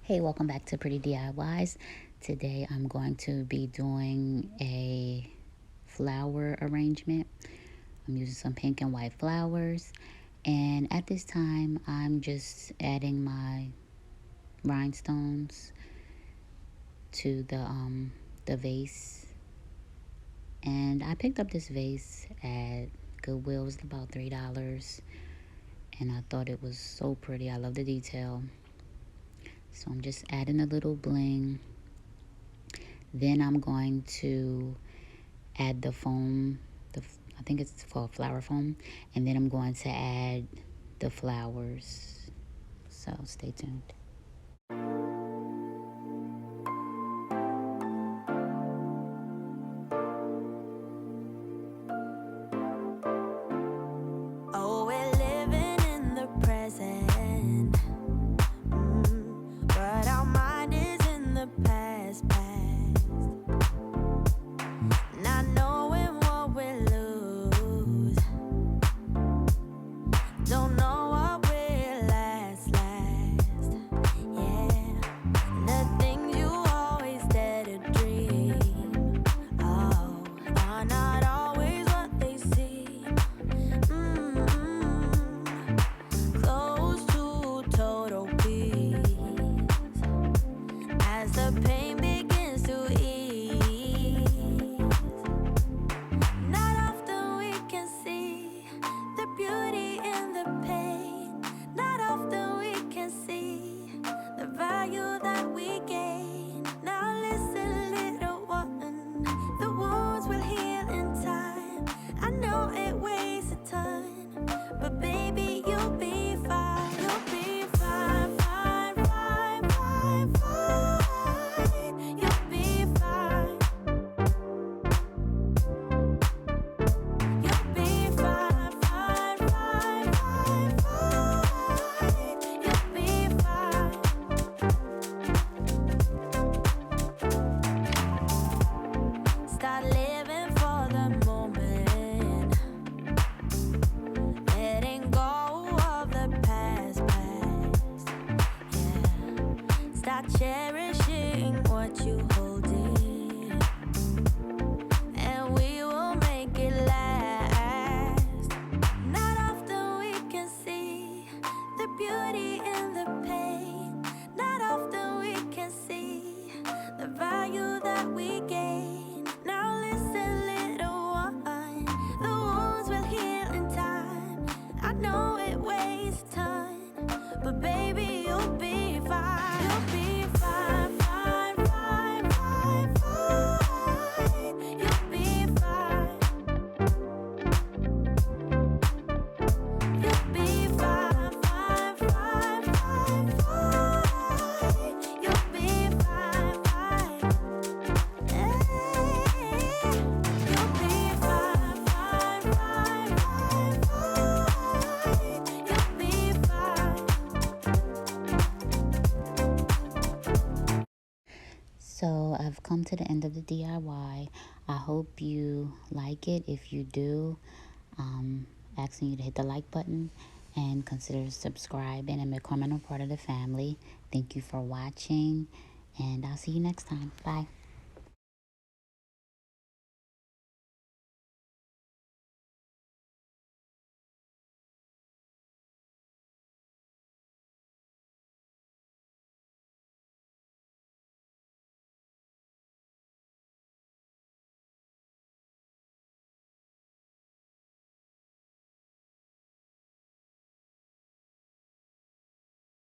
Hey, welcome back to Pretty DIYs. Today I'm going to be doing a flower arrangement. I'm using some pink and white flowers, and at this time I'm just adding my rhinestones to the vase. And I picked up this vase at Goodwill. It was about $3, and I thought it was so pretty. I love the detail. So I'm just adding a little bling. Then I'm going to add the foam. I think it's for flower foam. And then I'm going to add the flowers. So stay tuned. Oh, we're living in the present, but our mind is in the past. Not knowing what we'll lose, don't know what will last. Yeah, the things you always dare to dream, oh, are not always what they seem. Close to total peace as the pain begins to ease. Not often we can see the beauty in the pain. Not often we can see the value that we gain. Now listen, little one, the wounds will heal in time. I know it weighs a ton, but baby, you'll be fine. You'll be fine, fine, fine, fine, fine. You'll be fine. You'll be fine, fine, fine, fine, fine. You'll be fine. Start living for the moment, letting go of the past. Yeah, start cherishing what you hold dear, and we will make it last. Not often we can see the beauty in the pain. Not often we can see the value that we gain. Now listen, little one, the wounds will heal in time. I know it weighs a ton, but baby, you'll be fine. You'll be fine, fine, fine, fine, fine. You'll be fine. You'll be fine, fine, fine, fine, fine. You'll be fine, fine. Hey. You'll be fine, fine, fine, fine, fine. You'll be fine. So I've come to the end of the DIY. I hope you like it. If you do, asking you to hit the like button and consider subscribing and becoming a part of the family. Thank you for watching, and I'll see you next time. Bye.